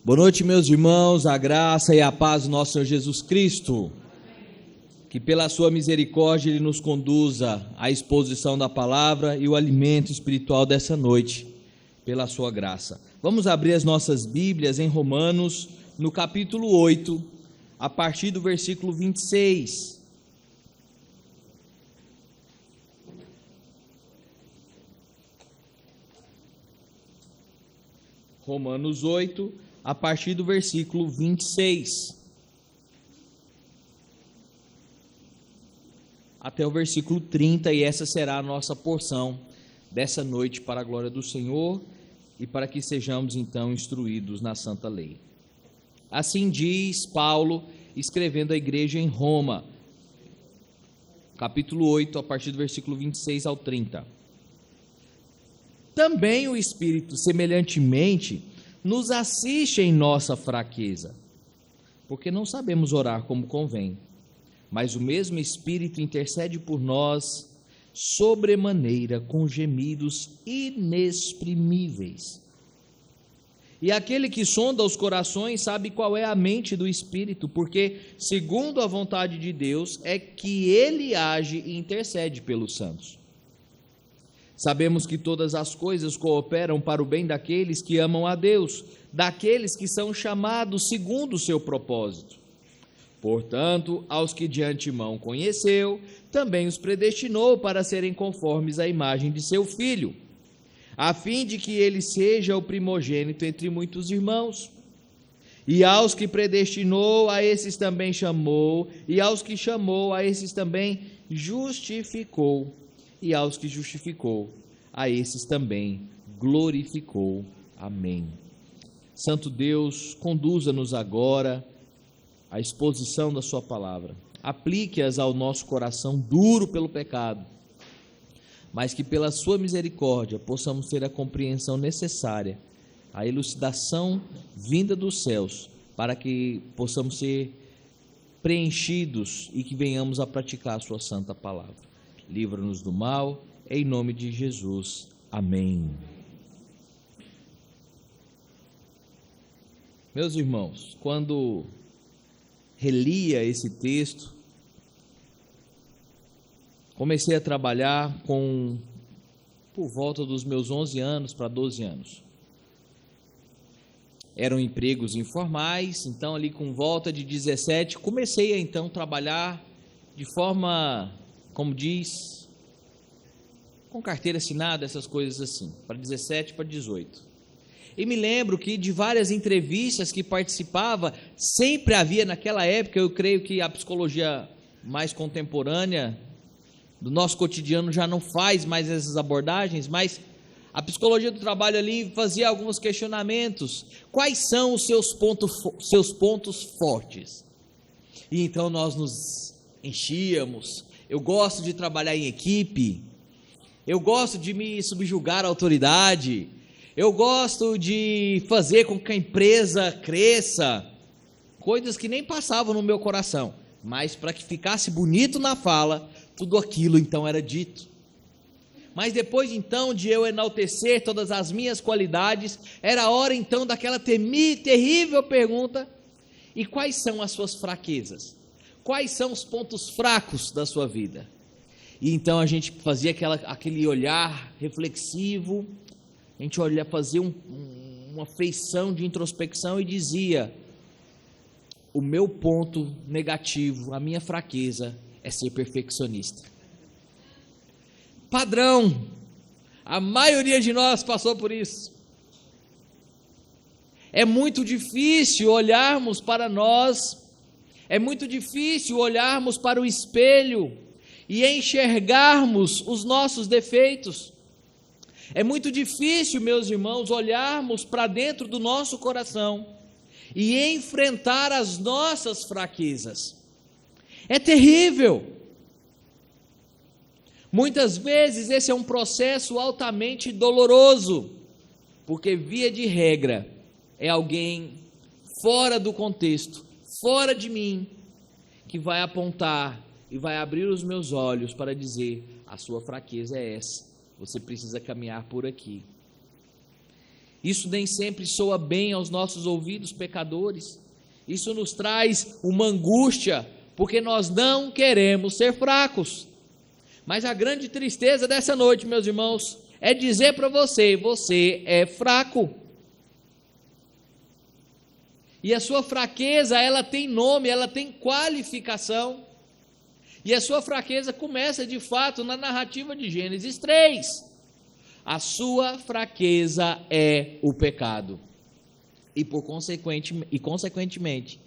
Boa noite, meus irmãos, a graça e a paz do nosso Senhor Jesus Cristo. Que pela sua misericórdia Ele nos conduza à exposição da palavra e o alimento espiritual dessa noite, pela sua graça. Vamos abrir as nossas Bíblias em Romanos, no capítulo 8, a partir do versículo 26. Romanos 8, a partir do versículo 26. Até o versículo 30, e essa será a nossa porção dessa noite para a glória do Senhor e para que sejamos então instruídos na santa lei. Assim diz Paulo, escrevendo à igreja em Roma, capítulo 8, a partir do versículo 26 ao 30. Também o Espírito, semelhantemente, nos assiste em nossa fraqueza, porque não sabemos orar como convém, mas o mesmo Espírito intercede por nós sobremaneira com gemidos inexprimíveis. E aquele que sonda os corações sabe qual é a mente do Espírito, porque, segundo a vontade de Deus, é que ele age e intercede pelos santos. Sabemos que todas as coisas cooperam para o bem daqueles que amam a Deus, daqueles que são chamados segundo o seu propósito. Portanto, aos que de antemão conheceu, também os predestinou para serem conformes à imagem de seu Filho, a fim de que ele seja o primogênito entre muitos irmãos. E aos que predestinou, a esses também chamou, e aos que chamou, a esses também justificou, e aos que justificou, a esses também glorificou. Amém. Santo Deus, conduza-nos agora à exposição da sua palavra. Aplique-as ao nosso coração duro pelo pecado, mas que pela sua misericórdia possamos ter a compreensão necessária, a elucidação vinda dos céus, para que possamos ser preenchidos e que venhamos a praticar a sua santa palavra. Livra-nos do mal, em nome de Jesus. Amém. Meus irmãos, quando relia esse texto, comecei a trabalhar por volta dos meus 11 anos para 12 anos. Eram empregos informais, então ali com volta de 17, comecei a então trabalhar de forma, como diz, com carteira assinada, essas coisas assim, para 17, para 18. E me lembro que de várias entrevistas que participava, sempre havia naquela época, eu creio que a psicologia mais contemporânea do nosso cotidiano já não faz mais essas abordagens, mas a psicologia do trabalho ali fazia alguns questionamentos. Quais são os seus pontos fortes? E então nós nos enchíamos. Eu gosto de trabalhar em equipe, eu gosto de me subjugar à autoridade, eu gosto de fazer com que a empresa cresça, coisas que nem passavam no meu coração, mas para que ficasse bonito na fala, tudo aquilo então era dito. Mas depois então de eu enaltecer todas as minhas qualidades, era a hora então daquela terrível pergunta: e quais são as suas fraquezas? Quais são os pontos fracos da sua vida? E então a gente fazia aquele olhar reflexivo, a gente fazia uma feição de introspecção e dizia: o meu ponto negativo, a minha fraqueza é ser perfeccionista. Padrão, a maioria de nós passou por isso. É muito difícil olharmos para nós, é muito difícil olharmos para o espelho e enxergarmos os nossos defeitos. É muito difícil, meus irmãos, olharmos para dentro do nosso coração e enfrentar as nossas fraquezas. É terrível. Muitas vezes esse é um processo altamente doloroso, porque via de regra é alguém fora do contexto, fora de mim, que vai apontar e vai abrir os meus olhos para dizer: a sua fraqueza é essa, você precisa caminhar por aqui. Isso nem sempre soa bem aos nossos ouvidos, pecadores. Isso nos traz uma angústia, porque nós não queremos ser fracos. Mas a grande tristeza dessa noite, meus irmãos, é dizer para você: você é fraco. E a sua fraqueza, ela tem nome, ela tem qualificação. E a sua fraqueza começa de fato na narrativa de Gênesis 3. A sua fraqueza é o pecado. E consequentemente,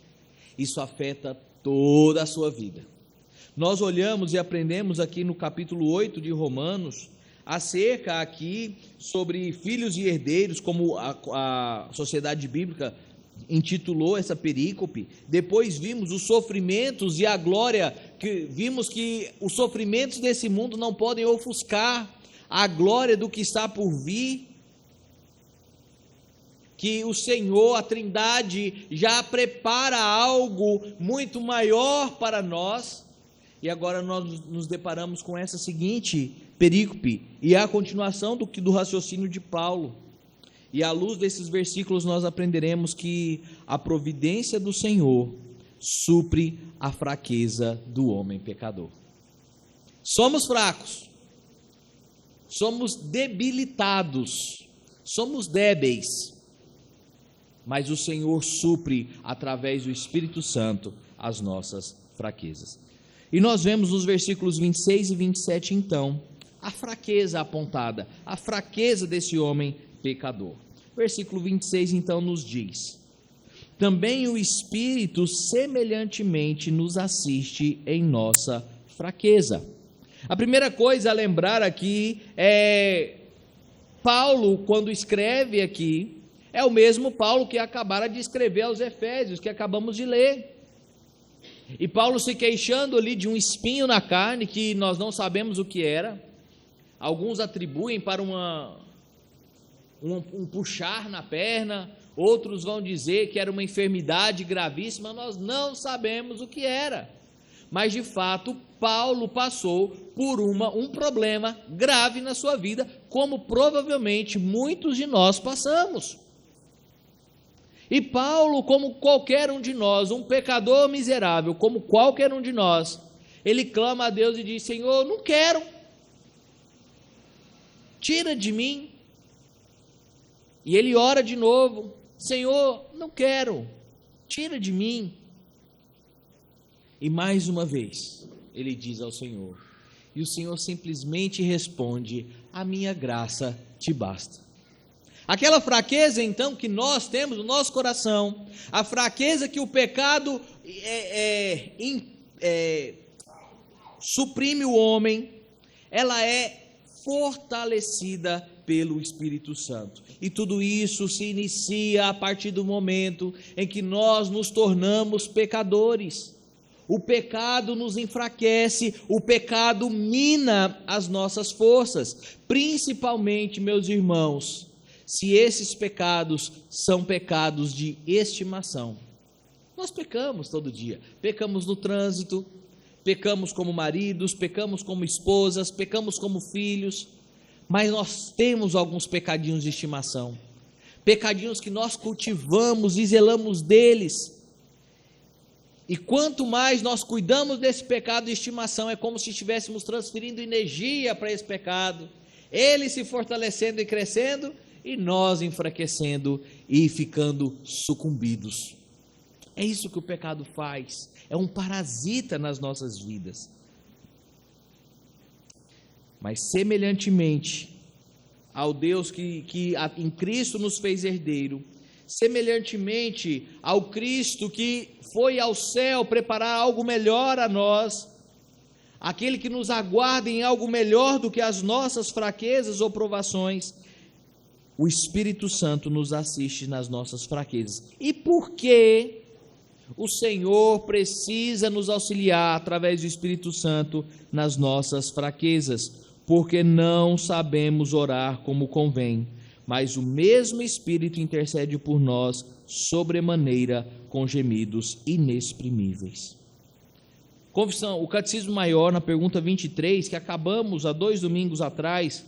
isso afeta toda a sua vida. Nós olhamos e aprendemos aqui no capítulo 8 de Romanos, acerca aqui sobre filhos e herdeiros, como a Sociedade Bíblica intitulou essa perícope. Depois vimos os sofrimentos e a glória, vimos que os sofrimentos desse mundo não podem ofuscar a glória do que está por vir, que o Senhor, a Trindade, já prepara algo muito maior para nós. E agora nós nos deparamos com essa seguinte perícope, e é a continuação do raciocínio de Paulo. E à luz desses versículos nós aprenderemos que a providência do Senhor supre a fraqueza do homem pecador. Somos fracos, somos debilitados, somos débeis, mas o Senhor supre através do Espírito Santo as nossas fraquezas. E nós vemos nos versículos 26 e 27 então, a fraqueza apontada, a fraqueza desse homem pecador. Versículo 26 então nos diz: também o Espírito semelhantemente nos assiste em nossa fraqueza. A primeira coisa a lembrar aqui é Paulo, quando escreve aqui, é o mesmo Paulo que acabara de escrever aos Efésios, que acabamos de ler. E Paulo se queixando ali de um espinho na carne, que nós não sabemos o que era. Alguns atribuem para um puxar na perna, outros vão dizer que era uma enfermidade gravíssima, nós não sabemos o que era. Mas de fato, Paulo passou por um problema grave na sua vida, como provavelmente muitos de nós passamos. E Paulo, como qualquer um de nós, um pecador miserável, como qualquer um de nós, ele clama a Deus e diz: Senhor, não quero, tira de mim. E ele ora de novo: Senhor, não quero, tira de mim. E mais uma vez, ele diz ao Senhor, e o Senhor simplesmente responde: a minha graça te basta. Aquela fraqueza então que nós temos no nosso coração, a fraqueza que o pecado suprime o homem, ela é fortalecida pelo Espírito Santo. E tudo isso se inicia a partir do momento em que nós nos tornamos pecadores. O pecado nos enfraquece, o pecado mina as nossas forças, principalmente, meus irmãos, se esses pecados são pecados de estimação. Nós pecamos todo dia, pecamos no trânsito, pecamos como maridos, pecamos como esposas, pecamos como filhos, mas nós temos alguns pecadinhos de estimação, pecadinhos que nós cultivamos e zelamos deles. E quanto mais nós cuidamos desse pecado de estimação, é como se estivéssemos transferindo energia para esse pecado, ele se fortalecendo e crescendo, e nós enfraquecendo e ficando sucumbidos. É isso que o pecado faz, é um parasita nas nossas vidas. Mas semelhantemente ao Deus que em Cristo nos fez herdeiro, semelhantemente ao Cristo que foi ao céu preparar algo melhor a nós, aquele que nos aguarda em algo melhor do que as nossas fraquezas ou provações, o Espírito Santo nos assiste nas nossas fraquezas. E por que o Senhor precisa nos auxiliar através do Espírito Santo nas nossas fraquezas? Porque não sabemos orar como convém, mas o mesmo Espírito intercede por nós sobremaneira com gemidos inexprimíveis. Confissão, o Catecismo Maior, na pergunta 23, que acabamos há 2 domingos atrás,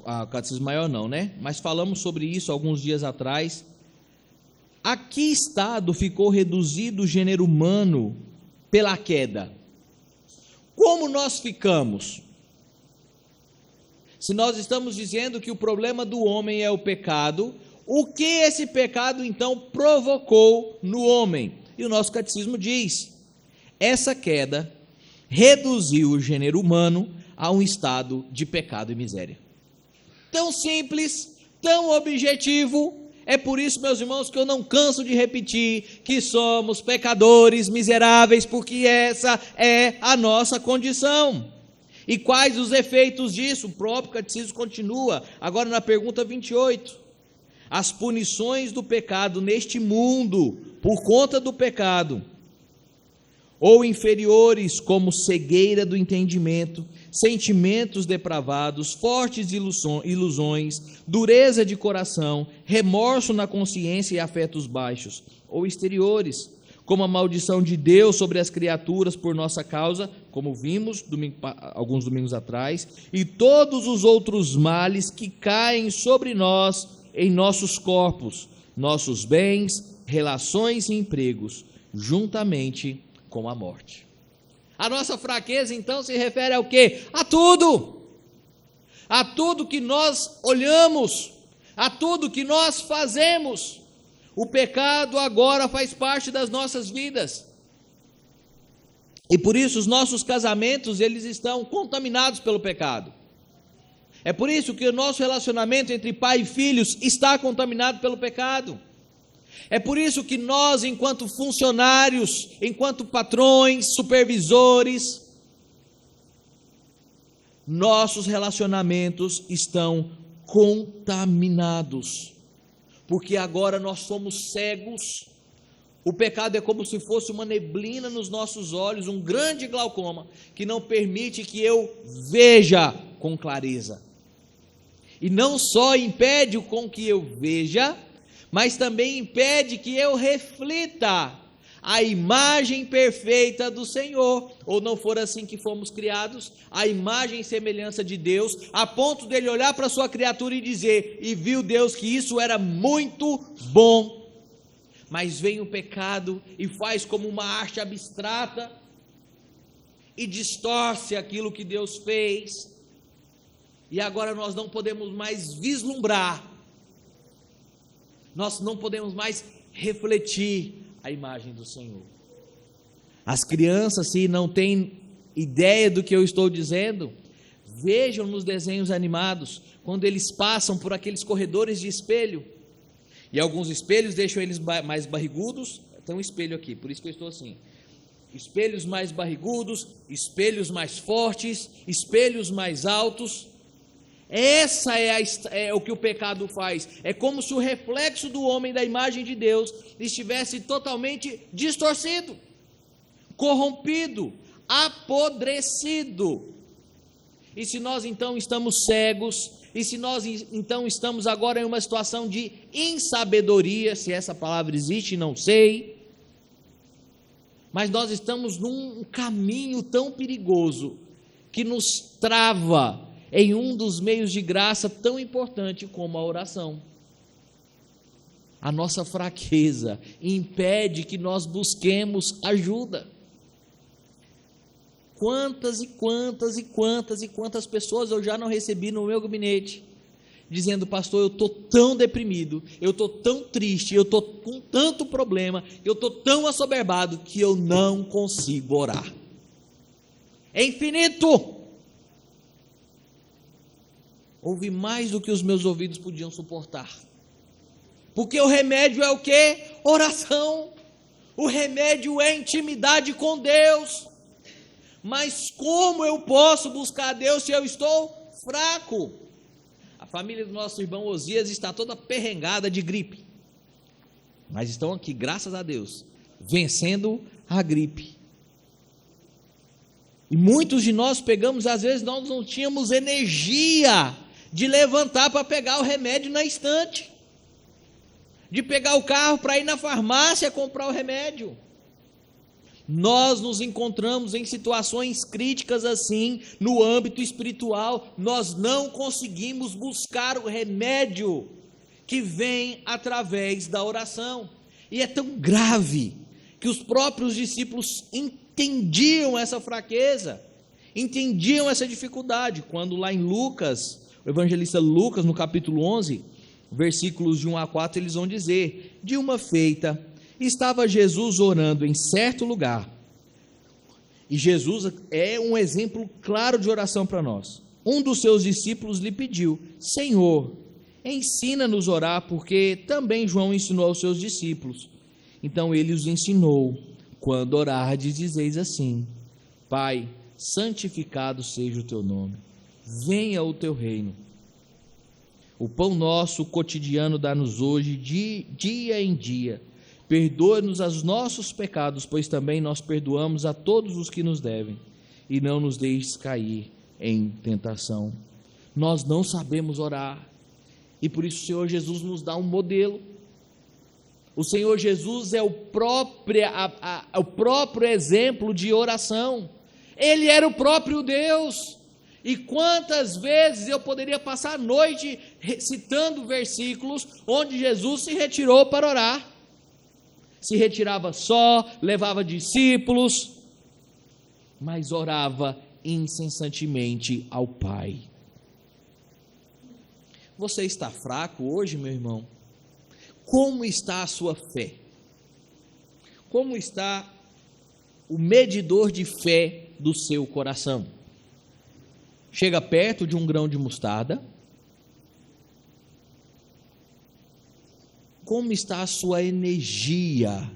a catecismo maior não, né? Mas falamos sobre isso alguns dias atrás. A que estado ficou reduzido o gênero humano pela queda? Como nós ficamos? Se nós estamos dizendo que o problema do homem é o pecado, o que esse pecado então provocou no homem? E o nosso catecismo diz: essa queda reduziu o gênero humano a um estado de pecado e miséria. Tão simples, tão objetivo. É por isso, meus irmãos, que eu não canso de repetir que somos pecadores miseráveis, porque essa é a nossa condição. E quais os efeitos disso? O próprio catecismo continua, agora na pergunta 28. As punições do pecado neste mundo, por conta do pecado, ou inferiores como cegueira do entendimento, sentimentos depravados, fortes ilusões, dureza de coração, remorso na consciência e afetos baixos, ou exteriores, como a maldição de Deus sobre as criaturas por nossa causa, como vimos alguns domingos atrás, e todos os outros males que caem sobre nós em nossos corpos, nossos bens, relações e empregos, juntamente com a morte. A nossa fraqueza então se refere ao quê? A tudo que nós olhamos, a tudo que nós fazemos. O pecado agora faz parte das nossas vidas, e por isso os nossos casamentos, eles estão contaminados pelo pecado. É por isso que o nosso relacionamento entre pai e filhos está contaminado pelo pecado. É por isso que nós, enquanto funcionários, enquanto patrões, supervisores, nossos relacionamentos estão contaminados, porque agora nós somos cegos. O pecado é como se fosse uma neblina nos nossos olhos, um grande glaucoma, que não permite que eu veja com clareza. E não só impede com que eu veja, mas também impede que eu reflita a imagem perfeita do Senhor, ou não for assim que fomos criados, a imagem e semelhança de Deus, a ponto dele olhar para a sua criatura e dizer, e viu Deus que isso era muito bom. Mas vem o pecado e faz como uma arte abstrata, e distorce aquilo que Deus fez, e agora nós não podemos mais vislumbrar, nós não podemos mais refletir a imagem do Senhor. As crianças, se não têm ideia do que eu estou dizendo, vejam nos desenhos animados, quando eles passam por aqueles corredores de espelho, e alguns espelhos deixam eles mais barrigudos. Tem um espelho aqui, por isso que eu estou assim. Espelhos mais barrigudos, espelhos mais fortes, espelhos mais altos. Essa é o que o pecado faz. É como se o reflexo do homem da imagem de Deus estivesse totalmente distorcido, corrompido, apodrecido. E se nós então estamos cegos, e se nós então estamos agora em uma situação de insabedoria, se essa palavra existe, não sei, mas nós estamos num caminho tão perigoso, que nos trava em um dos meios de graça tão importante como a oração. A nossa fraqueza impede que nós busquemos ajuda. Quantas pessoas eu já não recebi no meu gabinete, dizendo, pastor, eu estou tão deprimido, eu estou tão triste, eu estou com tanto problema, eu estou tão assoberbado, que eu não consigo orar. É infinito. Ouvi mais do que os meus ouvidos podiam suportar, porque o remédio é o quê? Oração. O remédio é intimidade com Deus. Mas como eu posso buscar a Deus se eu estou fraco? A família do nosso irmão Osias está toda perrengada de gripe, mas estão aqui, graças a Deus, vencendo a gripe. E muitos de nós pegamos, às vezes nós não tínhamos energia de levantar para pegar o remédio na estante, de pegar o carro para ir na farmácia comprar o remédio. Nós nos encontramos em situações críticas assim, no âmbito espiritual, nós não conseguimos buscar o remédio que vem através da oração. E é tão grave que os próprios discípulos entendiam essa fraqueza, entendiam essa dificuldade, quando lá em Lucas, o evangelista Lucas, no capítulo 11, versículos de 1 a 4, eles vão dizer: de uma feita, estava Jesus orando em certo lugar, e Jesus é um exemplo claro de oração para nós. Um dos seus discípulos lhe pediu: Senhor, ensina-nos a orar, porque também João ensinou aos seus discípulos. Então ele os ensinou: quando orardes, dizeis assim: Pai, santificado seja o teu nome, venha o teu reino. O pão nosso cotidiano dá-nos hoje, dia em dia. Perdoa-nos os nossos pecados, pois também nós perdoamos a todos os que nos devem, e não nos deixes cair em tentação. Nós não sabemos orar, e por isso o Senhor Jesus nos dá um modelo. O Senhor Jesus é o próprio exemplo de oração. Ele era o próprio Deus. E quantas vezes eu poderia passar a noite citando versículos onde Jesus se retirou para orar. Se retirava só, levava discípulos, mas orava incessantemente ao Pai. Você está fraco hoje, meu irmão? Como está a sua fé? Como está o medidor de fé do seu coração? Chega perto de um grão de mostarda? Como está a sua energia,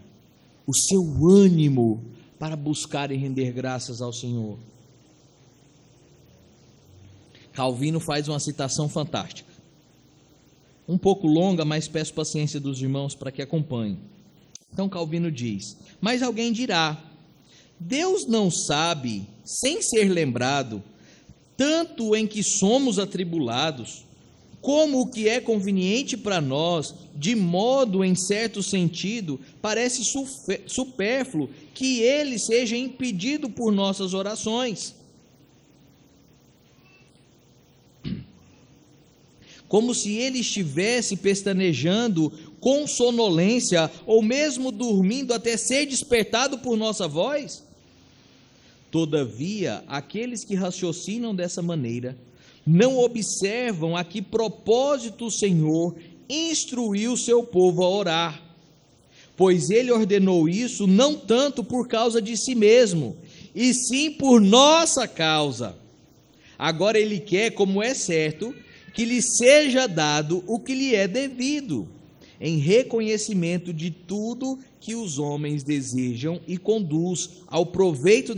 o seu ânimo para buscar e render graças ao Senhor? Calvino faz uma citação fantástica, um pouco longa, mas peço paciência dos irmãos para que acompanhem. Então Calvino diz: mas alguém dirá, Deus não sabe, sem ser lembrado, tanto em que somos atribulados, como o que é conveniente para nós, de modo, em certo sentido, parece supérfluo que ele seja impedido por nossas orações. Como se ele estivesse pestanejando com sonolência, ou mesmo dormindo até ser despertado por nossa voz. Todavia, aqueles que raciocinam dessa maneira, não observam a que propósito o Senhor instruiu o seu povo a orar, pois ele ordenou isso não tanto por causa de si mesmo, e sim por nossa causa. Agora ele quer, como é certo, que lhe seja dado o que lhe é devido, em reconhecimento de tudo que os homens desejam e conduz ao proveito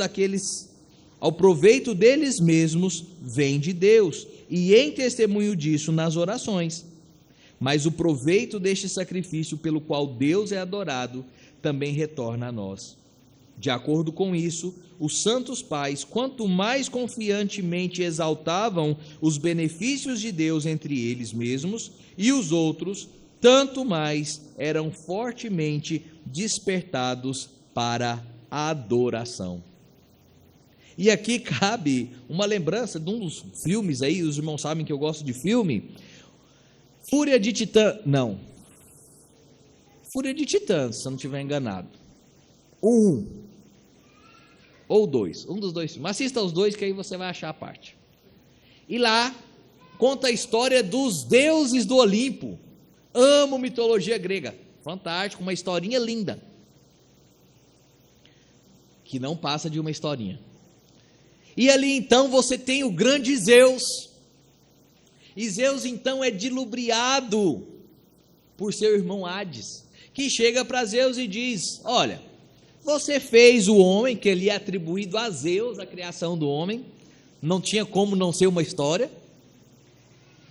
deles mesmos, vem de Deus, e em testemunho disso nas orações. Mas o proveito deste sacrifício pelo qual Deus é adorado também retorna a nós. De acordo com isso, os santos pais, quanto mais confiantemente exaltavam os benefícios de Deus entre eles mesmos e os outros, tanto mais eram fortemente despertados para a adoração. E aqui cabe uma lembrança de um dos filmes aí, os irmãos sabem que eu gosto de filme, Fúria de Titã, não, Fúria de Titã, se eu não estiver enganado, ou dois, um dos dois filmes, assista os dois que aí você vai achar a parte. E lá conta a história dos deuses do Olimpo. Amo mitologia grega, fantástico, uma historinha linda, que não passa de uma historinha. E ali então você tem o grande Zeus, e Zeus então é dilubriado por seu irmão Hades, que chega para Zeus e diz: olha, você fez o homem, que ele é atribuído a Zeus, a criação do homem, não tinha como não ser uma história,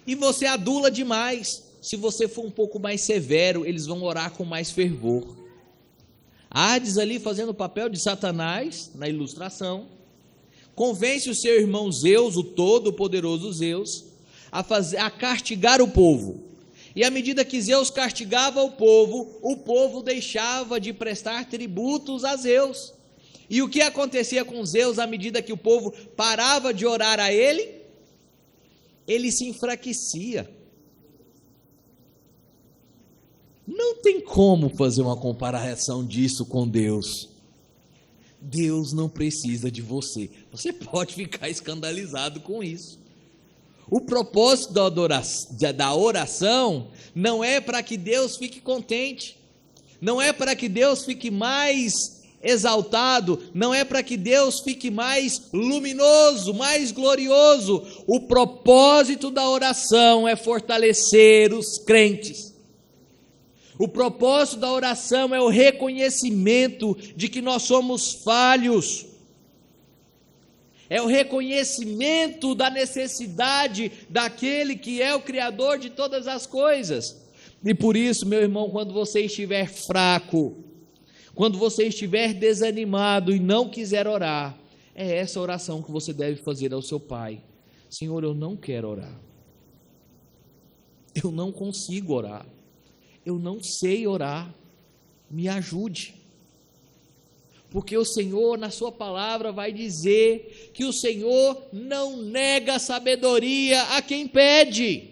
e você adula demais. Se você for um pouco mais severo, eles vão orar com mais fervor. Hades ali fazendo o papel de Satanás, na ilustração, convence o seu irmão Zeus, o todo-poderoso Zeus, a castigar o povo. E à medida que Zeus castigava o povo deixava de prestar tributos a Zeus. E o que acontecia com Zeus à medida que o povo parava de orar a ele? Ele se enfraquecia. Não tem como fazer uma comparação disso com Deus. Deus não precisa de você. Você pode ficar escandalizado com isso. O propósito da oração não é para que Deus fique contente, não é para que Deus fique mais exaltado, não é para que Deus fique mais luminoso, mais glorioso. O propósito da oração é fortalecer os crentes. O propósito da oração é o reconhecimento de que nós somos falhos. É o reconhecimento da necessidade daquele que é o Criador de todas as coisas. E por isso, meu irmão, quando você estiver fraco, quando você estiver desanimado e não quiser orar, é essa oração que você deve fazer ao seu Pai. Senhor, eu não quero orar. Eu não consigo orar. Eu não sei orar. Me ajude. Porque o Senhor, na sua palavra, vai dizer que o Senhor não nega sabedoria a quem pede.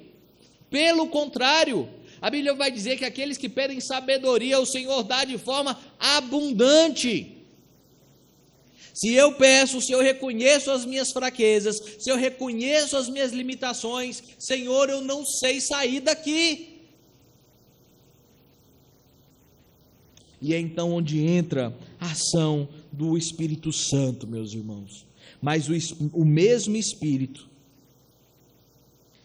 Pelo contrário, a Bíblia vai dizer que aqueles que pedem sabedoria, o Senhor dá de forma abundante. Se eu peço, se eu reconheço as minhas fraquezas, se eu reconheço as minhas limitações, Senhor, eu não sei sair daqui. E é então onde entra a ação do Espírito Santo, meus irmãos. Mas o mesmo Espírito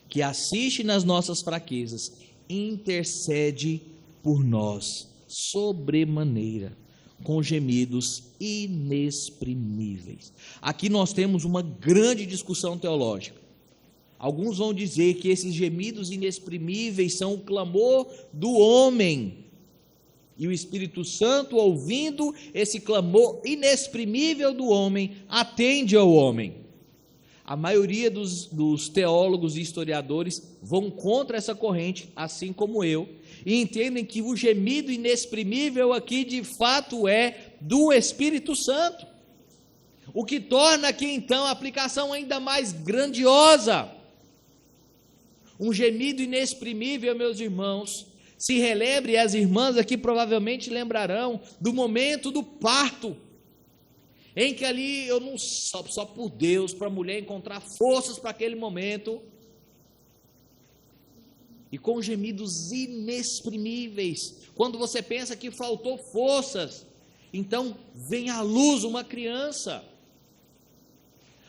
que assiste nas nossas fraquezas, intercede por nós, sobremaneira, com gemidos inexprimíveis. Aqui nós temos uma grande discussão teológica. Alguns vão dizer que esses gemidos inexprimíveis são o clamor do homem, e o Espírito Santo, ouvindo esse clamor inexprimível do homem, atende ao homem. A maioria dos teólogos e historiadores vão contra essa corrente, assim como eu, e entendem que o gemido inexprimível aqui de fato é do Espírito Santo, o que torna aqui então a aplicação ainda mais grandiosa. Um gemido inexprimível, meus irmãos, se relembre, e as irmãs aqui provavelmente lembrarão do momento do parto, em que ali, eu não só por Deus, para a mulher encontrar forças para aquele momento, e com gemidos inexprimíveis, quando você pensa que faltou forças, então vem à luz uma criança.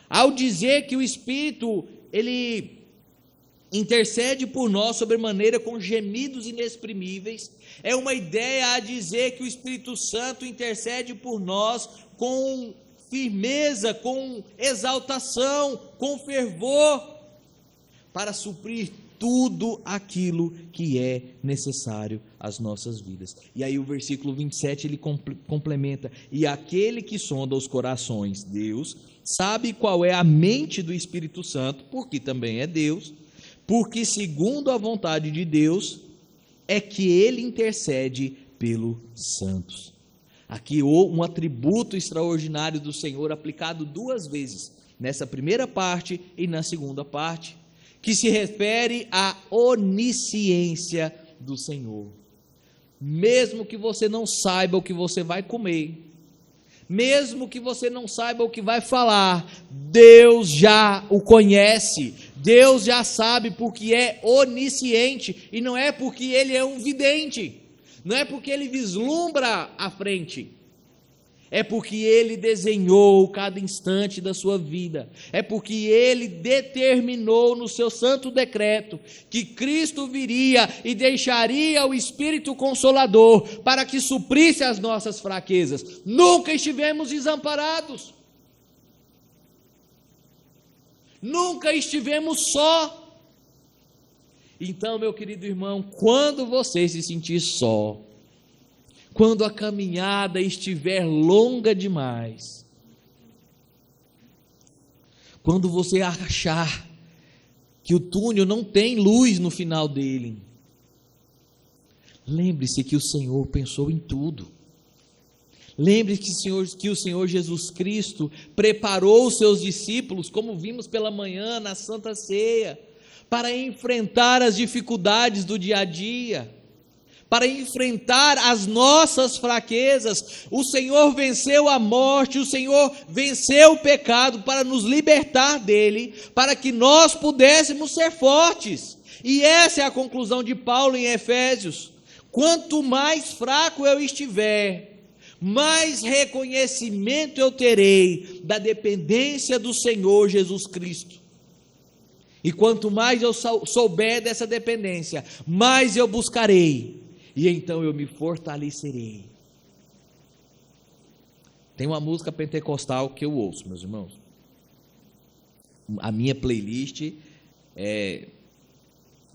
Ao dizer que o Espírito, ele intercede por nós sobremaneira com gemidos inexprimíveis, é uma ideia a dizer que o Espírito Santo intercede por nós com firmeza, com exaltação, com fervor, para suprir tudo aquilo que é necessário às nossas vidas. E aí o versículo 27 ele complementa: e aquele que sonda os corações, Deus, sabe qual é a mente do Espírito Santo, porque também é Deus, porque segundo a vontade de Deus é que ele intercede pelos santos. Aqui um atributo extraordinário do Senhor aplicado duas vezes, nessa primeira parte e na segunda parte, que se refere à onisciência do Senhor. Mesmo que você não saiba o que você vai comer, mesmo que você não saiba o que vai falar, Deus já o conhece, Deus já sabe, porque é onisciente, e não é porque ele é um vidente, não é porque ele vislumbra à frente, é porque ele desenhou cada instante da sua vida, é porque ele determinou no seu santo decreto que Cristo viria e deixaria o Espírito Consolador para que suprisse as nossas fraquezas. Nunca estivemos desamparados, nunca estivemos só. Então, meu querido irmão, quando você se sentir só, quando a caminhada estiver longa demais, quando você achar que o túnel não tem luz no final dele, lembre-se que o Senhor pensou em tudo. Lembre-se que o Senhor Jesus Cristo preparou os seus discípulos, como vimos pela manhã na Santa Ceia, para enfrentar as dificuldades do dia a dia, para enfrentar as nossas fraquezas. O Senhor venceu a morte, o Senhor venceu o pecado para nos libertar dele, para que nós pudéssemos ser fortes. E essa é a conclusão de Paulo em Efésios: quanto mais fraco eu estiver, mais reconhecimento eu terei da dependência do Senhor Jesus Cristo. E quanto mais eu souber dessa dependência, mais eu buscarei, e então eu me fortalecerei. Tem uma música pentecostal que eu ouço, meus irmãos. A minha playlist é...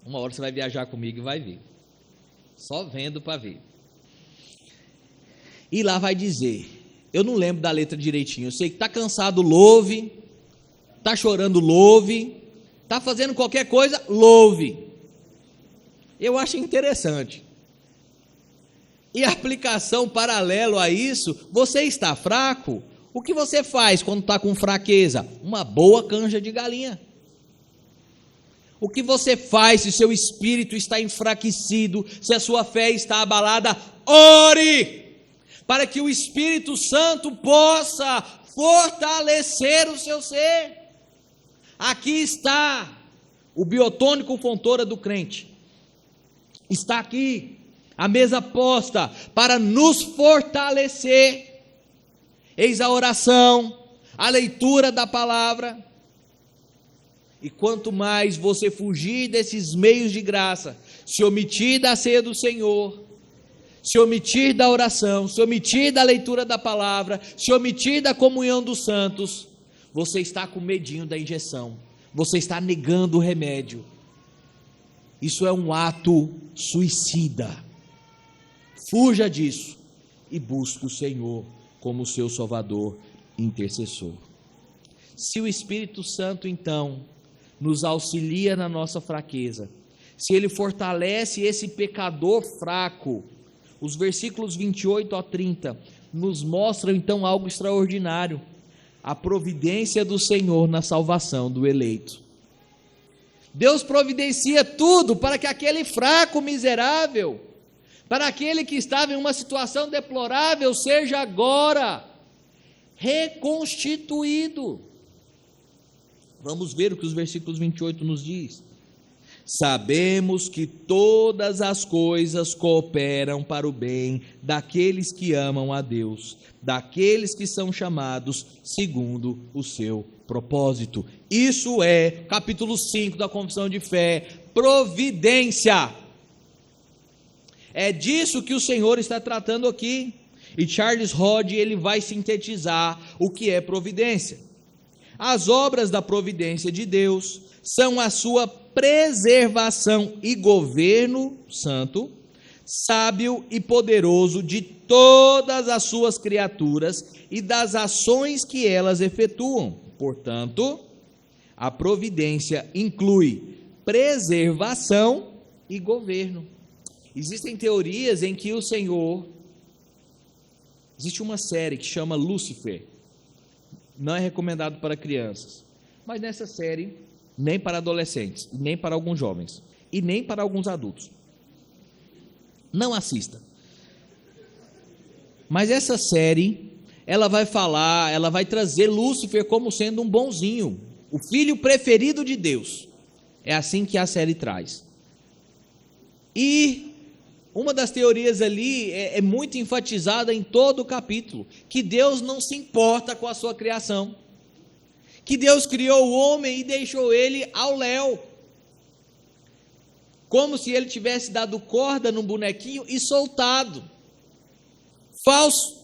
Uma hora você vai viajar comigo e vai ver. Só vendo para ver. E lá vai dizer, eu não lembro da letra direitinho, eu sei que está cansado, louve, está chorando, louve, está fazendo qualquer coisa, louve. Eu acho interessante. E a aplicação paralelo a isso: você está fraco, o que você faz quando está com fraqueza? Uma boa canja de galinha. O que você faz se seu espírito está enfraquecido, se a sua fé está abalada? Ore, para que o Espírito Santo possa fortalecer o seu ser. Aqui está o biotônico fontora do crente. Está aqui a mesa posta para nos fortalecer. Eis a oração, a leitura da palavra. E quanto mais você fugir desses meios de graça, se omitir da ceia do Senhor, se omitir da oração, se omitir da leitura da palavra, se omitir da comunhão dos santos, você está com medinho da injeção, você está negando o remédio. Isso é um ato suicida. Fuja disso e busque o Senhor como seu Salvador intercessor. Se o Espírito Santo então nos auxilia na nossa fraqueza, se ele fortalece esse pecador fraco, os versículos 28 a 30 nos mostram então algo extraordinário: a providência do Senhor na salvação do eleito. Deus providencia tudo para que aquele fraco miserável, para aquele que estava em uma situação deplorável, seja agora reconstituído. Vamos ver o que os versículos 28 nos diz. Sabemos que todas as coisas cooperam para o bem daqueles que amam a Deus, daqueles que são chamados segundo o seu propósito. Isso é, capítulo 5 da Confissão de Fé, providência. É disso que o Senhor está tratando aqui. E Charles Hodge, ele vai sintetizar o que é providência. As obras da providência de Deus são a sua preservação e governo santo, sábio e poderoso de todas as suas criaturas e das ações que elas efetuam. Portanto, a providência inclui preservação e governo. Existem teorias em que o Senhor... Existe uma série que chama Lúcifer. Não é recomendado para crianças, mas nessa série, nem para adolescentes, nem para alguns jovens, e nem para alguns adultos. Não assista. Mas essa série, ela vai falar, ela vai trazer Lúcifer como sendo um bonzinho, o filho preferido de Deus. É assim que a série traz. E uma das teorias ali é muito enfatizada em todo o capítulo, que Deus não se importa com a sua criação, que Deus criou o homem e deixou ele ao léu, como se ele tivesse dado corda num bonequinho e soltado. Falso.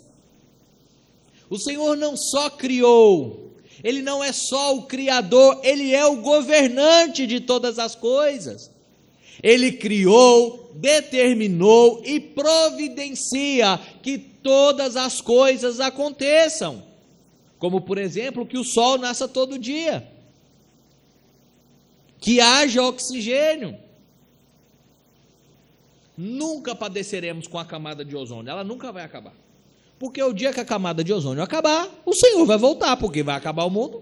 O Senhor não só criou, ele não é só o criador, ele é o governante de todas as coisas. Ele criou, determinou e providencia que todas as coisas aconteçam, como por exemplo que o sol nasça todo dia, que haja oxigênio. Nunca padeceremos com a camada de ozônio, ela nunca vai acabar. Porque o dia que a camada de ozônio acabar, o Senhor vai voltar, porque vai acabar o mundo.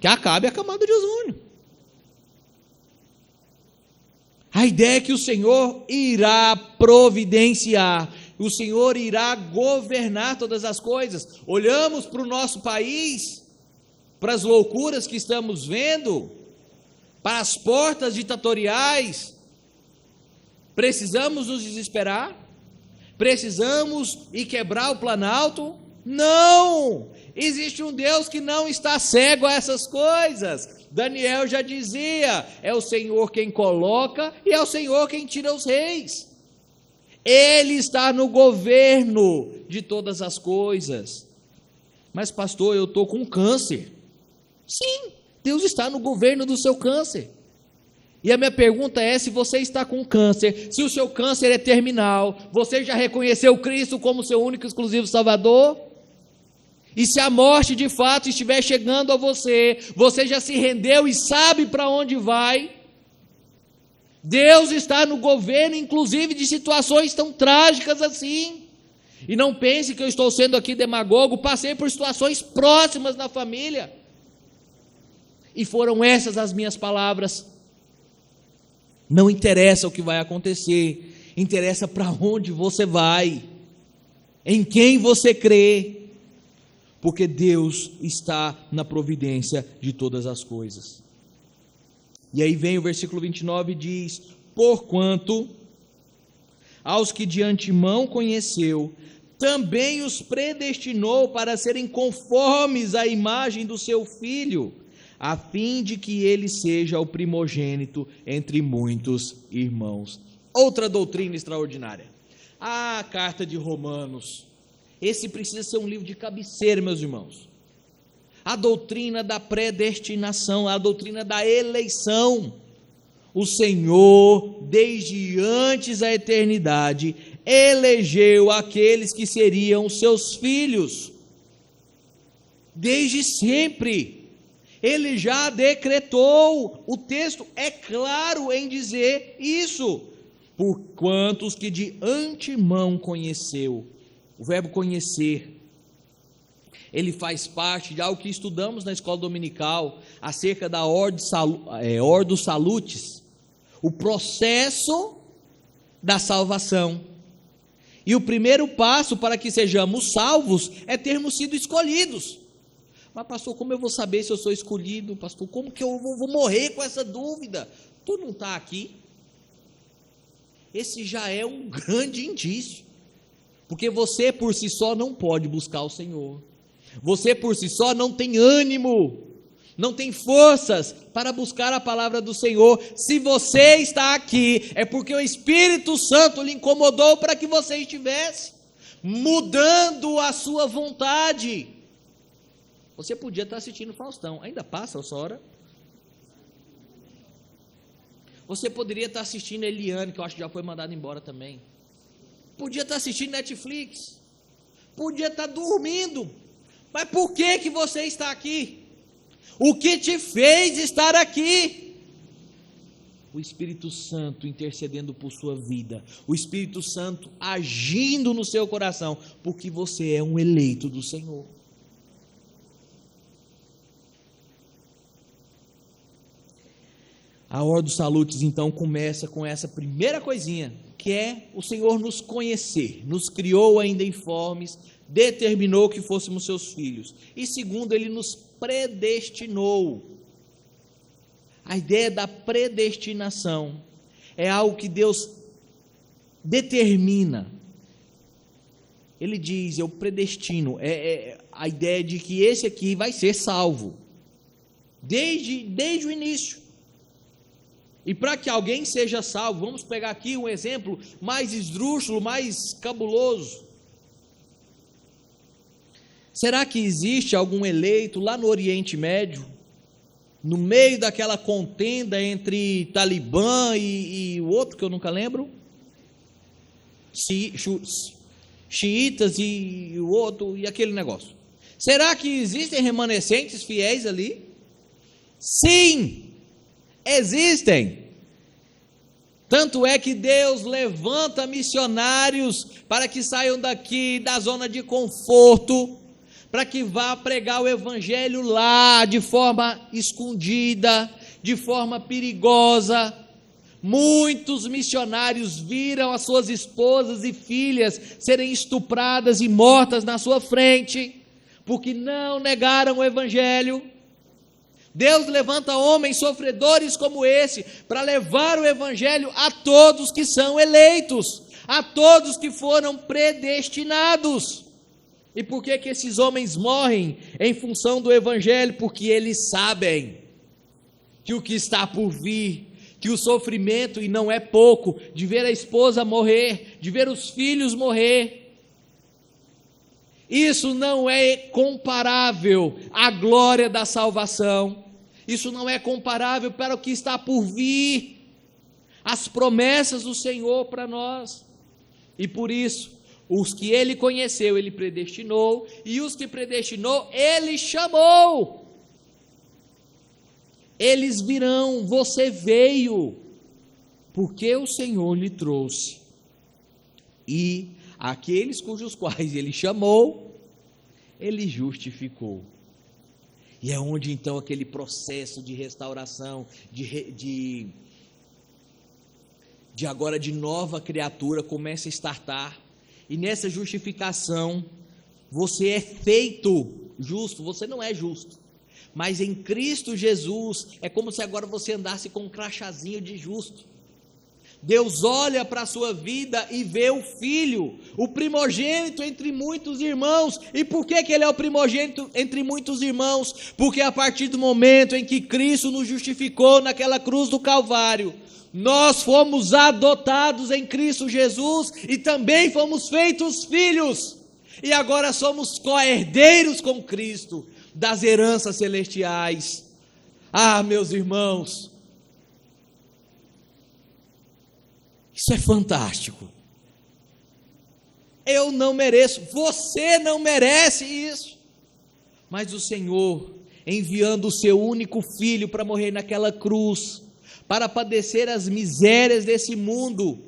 Que acabe a camada de ozônio. A ideia é que o Senhor irá providenciar, o Senhor irá governar todas as coisas. Olhamos para o nosso país, para as loucuras que estamos vendo, para as portas ditatoriais. Precisamos nos desesperar? Precisamos ir quebrar o Planalto? Não! Existe um Deus que não está cego a essas coisas. Daniel já dizia, é o Senhor quem coloca e é o Senhor quem tira os reis. Ele está no governo de todas as coisas. Mas pastor, eu estou com câncer. Sim, Deus está no governo do seu câncer. E a minha pergunta é, se você está com câncer, se o seu câncer é terminal, você já reconheceu Cristo como seu único e exclusivo Salvador? E se a morte de fato estiver chegando a você, você já se rendeu e sabe para onde vai? Deus está no governo, inclusive de situações tão trágicas assim. E não pense que eu estou sendo aqui demagogo, passei por situações próximas na família. E foram essas as minhas palavras. Não interessa o que vai acontecer, interessa para onde você vai, em quem você crê. Porque Deus está na providência de todas as coisas. E aí vem o versículo 29 e diz: porquanto aos que de antemão conheceu, também os predestinou para serem conformes à imagem do seu Filho, a fim de que ele seja o primogênito entre muitos irmãos. Outra doutrina extraordinária. A carta de Romanos. Esse precisa ser um livro de cabeceira, meus irmãos. A doutrina da predestinação, a doutrina da eleição. O Senhor, desde antes da eternidade, elegeu aqueles que seriam os seus filhos. Desde sempre. Ele já decretou. O texto é claro em dizer isso. Por quantos que de antemão conheceu. O verbo conhecer, ele faz parte de algo que estudamos na escola dominical, acerca da Ordo Salutis, o processo da salvação. E o primeiro passo para que sejamos salvos é termos sido escolhidos. Mas pastor, como eu vou saber se eu sou escolhido? Pastor, como que eu vou morrer com essa dúvida? Tu não está aqui? Esse já é um grande indício. Porque você por si só não pode buscar o Senhor. Você por si só não tem ânimo, não tem forças para buscar a palavra do Senhor. Se você está aqui, é porque o Espírito Santo lhe incomodou para que você estivesse, mudando a sua vontade. Você podia estar assistindo Faustão, ainda passa essa hora? Você poderia estar assistindo Eliane, que eu acho que já foi mandada embora também. Podia estar assistindo Netflix, podia estar dormindo, mas por que você está aqui? O que te fez estar aqui? O Espírito Santo intercedendo por sua vida, o Espírito Santo agindo no seu coração, porque você é um eleito do Senhor. A Ordo Salutis então começa com essa primeira coisinha, que é o Senhor nos conhecer, nos criou ainda informes, determinou que fôssemos seus filhos, e segundo, Ele nos predestinou. A ideia da predestinação é algo que Deus determina. Ele diz, eu predestino, a ideia de que esse aqui vai ser salvo, desde o início. E para que alguém seja salvo, vamos pegar aqui um exemplo mais esdrúxulo, mais cabuloso. Será que existe algum eleito lá no Oriente Médio, no meio daquela contenda entre Talibã e o outro que eu nunca lembro? Xiitas e o outro, e aquele negócio. Será que existem remanescentes fiéis ali? Sim! Existem. Tanto é que Deus levanta missionários para que saiam daqui da zona de conforto, para que vá pregar o evangelho lá de forma escondida, de forma perigosa. Muitos missionários viram as suas esposas e filhas serem estupradas e mortas na sua frente, porque não negaram o evangelho. Deus levanta homens sofredores como esse, para levar o evangelho a todos que são eleitos, a todos que foram predestinados. E por que esses homens morrem em função do evangelho? Porque eles sabem que o que está por vir, que o sofrimento, e não é pouco, de ver a esposa morrer, de ver os filhos morrer, isso não é comparável à glória da salvação, isso não é comparável para o que está por vir, as promessas do Senhor para nós. E por isso, os que Ele conheceu, Ele predestinou, e os que predestinou, Ele chamou. Eles virão, você veio, porque o Senhor lhe trouxe. E aqueles cujos quais Ele chamou, Ele justificou. E é onde então aquele processo de restauração, de agora de nova criatura começa a startar. E nessa justificação, você é feito justo, você não é justo. Mas em Cristo Jesus, é como se agora você andasse com um crachazinho de justo. Deus olha para a sua vida e vê o Filho, o primogênito entre muitos irmãos. E por que ele é o primogênito entre muitos irmãos? Porque a partir do momento em que Cristo nos justificou naquela cruz do Calvário, nós fomos adotados em Cristo Jesus e também fomos feitos filhos. E agora somos co-herdeiros com Cristo das heranças celestiais. Ah, meus irmãos, isso é fantástico. Eu não mereço, você não merece isso, mas o Senhor, enviando o seu único filho para morrer naquela cruz, para padecer as misérias desse mundo,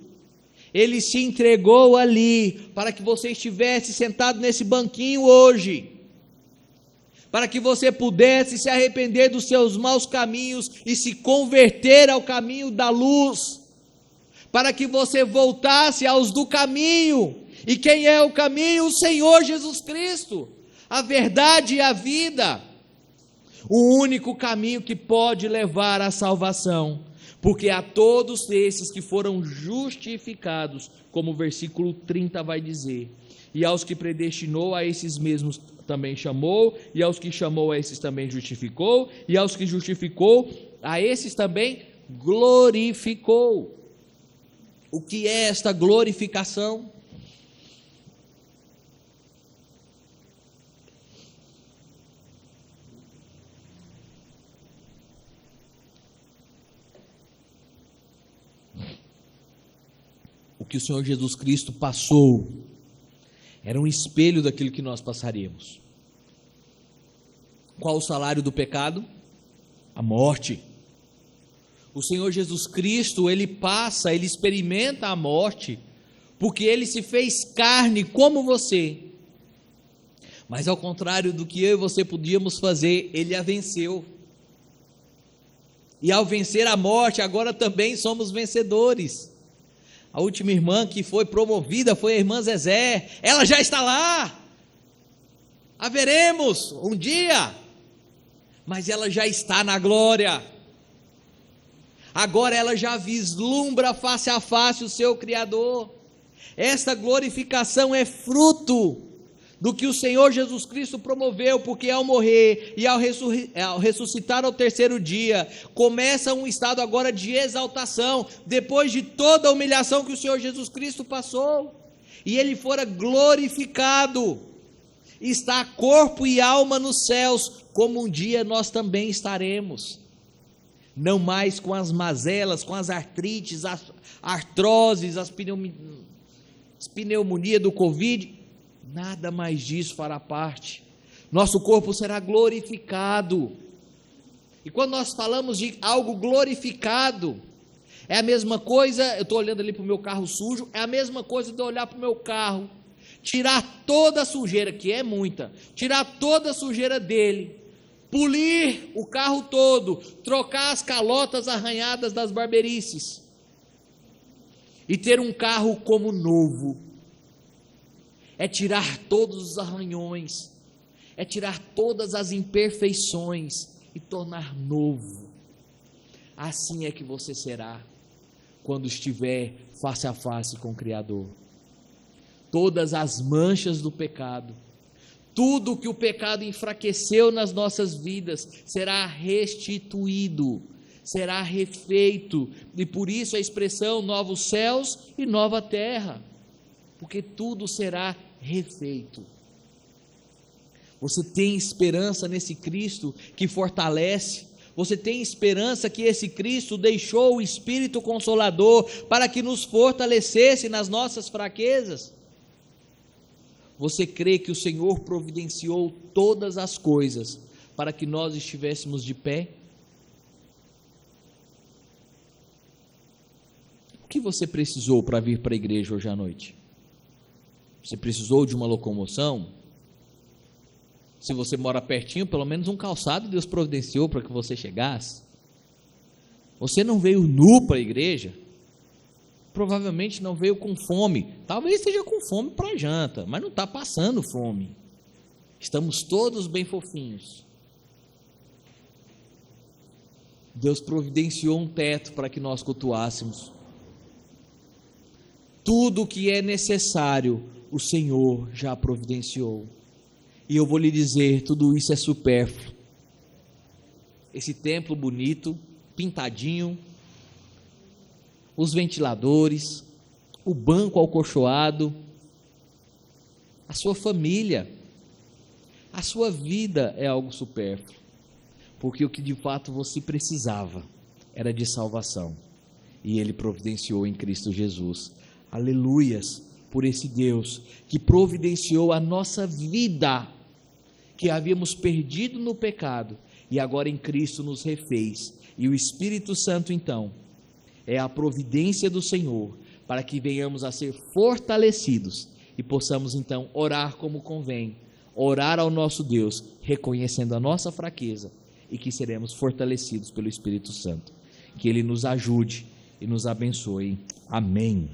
Ele se entregou ali, para que você estivesse sentado nesse banquinho hoje, para que você pudesse se arrepender dos seus maus caminhos e se converter ao caminho da luz, para que você voltasse aos do caminho. E quem é o caminho? O Senhor Jesus Cristo, a verdade e a vida, o único caminho que pode levar à salvação, porque a todos esses que foram justificados, como o versículo 30 vai dizer, e aos que predestinou, a esses mesmos também chamou, e aos que chamou, a esses também justificou, e aos que justificou, a esses também glorificou. O que é esta glorificação? O que o Senhor Jesus Cristo passou era um espelho daquilo que nós passaríamos. Qual o salário do pecado? A morte. O Senhor Jesus Cristo, Ele passa, Ele experimenta a morte, porque Ele se fez carne como você. Mas ao contrário do que eu e você podíamos fazer, Ele a venceu. E ao vencer a morte, agora também somos vencedores. A última irmã que foi promovida foi a irmã Zezé. Ela já está lá. A veremos um dia. Mas ela já está na glória. Agora ela já vislumbra face a face o seu Criador. Esta glorificação é fruto do que o Senhor Jesus Cristo promoveu, porque ao morrer e ao ressuscitar ao terceiro dia, começa um estado agora de exaltação, depois de toda a humilhação que o Senhor Jesus Cristo passou, e Ele fora glorificado, está corpo e alma nos céus, como um dia nós também estaremos, não mais com as mazelas, com as artrites, as artroses, as pneumonia do Covid, nada mais disso fará parte. Nosso corpo será glorificado. E quando nós falamos de algo glorificado, É a mesma coisa, eu estou olhando ali para o meu carro sujo, é a mesma coisa de eu olhar para o meu carro, tirar toda a sujeira, que é muita, tirar toda a sujeira dele, polir o carro todo, trocar as calotas arranhadas das barberices, e ter um carro como novo. É tirar todos os arranhões, é tirar todas as imperfeições e tornar novo. Assim é que você será quando estiver face a face com o Criador. Todas as manchas do pecado, tudo que o pecado enfraqueceu nas nossas vidas, será restituído, será refeito, e por isso a expressão novos céus e nova terra, porque tudo será refeito. Você tem esperança nesse Cristo que fortalece, você tem esperança que esse Cristo deixou o Espírito Consolador para que nos fortalecesse nas nossas fraquezas? Você crê que o Senhor providenciou todas as coisas para que nós estivéssemos de pé? O que você precisou para vir para a igreja hoje à noite? Você precisou de uma locomoção? Se você mora pertinho, pelo menos um calçado Deus providenciou para que você chegasse. Você não veio nu para a igreja? Provavelmente não veio com fome. Talvez esteja com fome para a janta, mas não está passando fome. Estamos todos bem fofinhos. Deus providenciou um teto para que nós cultuássemos. Tudo o que é necessário, o Senhor já providenciou. E eu vou lhe dizer, tudo isso é supérfluo. Esse templo bonito, pintadinho, os ventiladores, o banco acolchoado, a sua família, a sua vida é algo supérfluo, porque o que de fato você precisava era de salvação, e Ele providenciou em Cristo Jesus. Aleluias por esse Deus que providenciou a nossa vida, que havíamos perdido no pecado, e agora em Cristo nos refez. E o Espírito Santo então é a providência do Senhor para que venhamos a ser fortalecidos e possamos então orar como convém, orar ao nosso Deus, reconhecendo a nossa fraqueza, e que seremos fortalecidos pelo Espírito Santo. Que Ele nos ajude e nos abençoe. Amém.